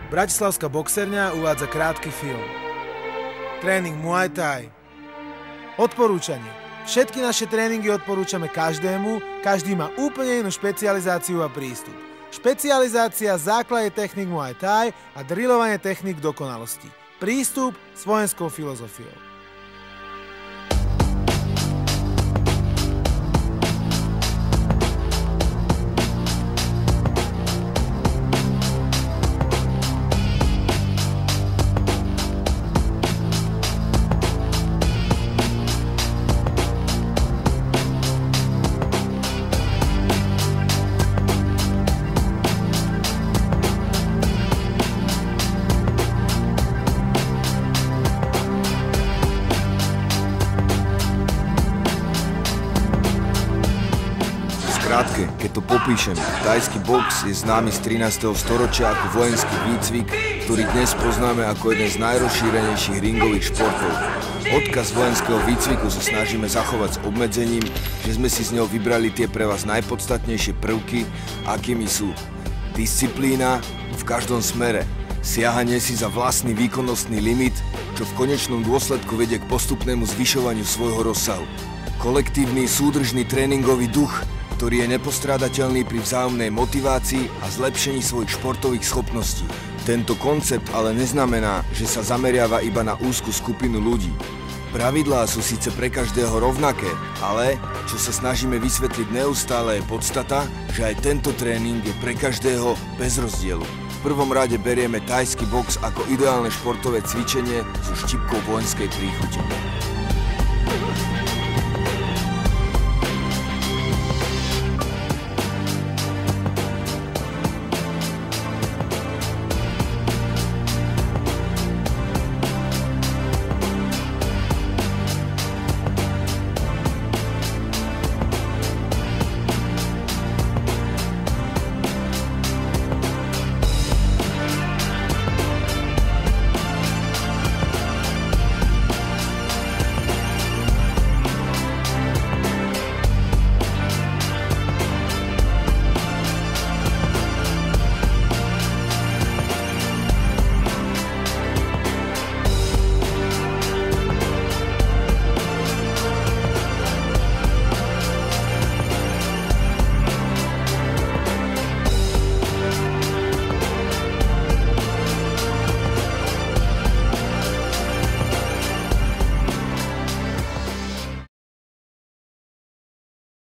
Bratislavská boxerňa uvádza krátky film. Tréning Muay Thai. Odporúčanie. Všetky naše tréningy odporúčame každému, každý má úplne inú špecializáciu a prístup. Špecializácia základe technik Muay Thai a drillovanie technik dokonalosti. Prístup s vojenskou filozofiou. Krátke, keď to popíšem, thajský box je známy z 13. storočia ako vojenský výcvik, ktorý dnes poznáme ako jeden z najrozšírenejších ringových športov. Odkaz vojenského výcviku sa snažíme zachovať s obmedzením, že sme si z neho vybrali tie pre vás najpodstatnejšie prvky, akými sú disciplína v každom smere, siahanie si za vlastný výkonnostný limit, čo v konečnom dôsledku vedie k postupnému zvyšovaniu svojho rozsahu, kolektívny súdržný tréningový duch, ktorý je nepostrádateľný pri vzájomnej motivácii a zlepšení svojich športových schopností. Tento koncept ale neznamená, že sa zameriava iba na úzku skupinu ľudí. Pravidlá sú síce pre každého rovnaké, ale čo sa snažíme vysvetliť neustále je podstata, že aj tento tréning je pre každého bez rozdielu. V prvom rade berieme thajský box ako ideálne športové cvičenie so štipkou vojenskej príchute.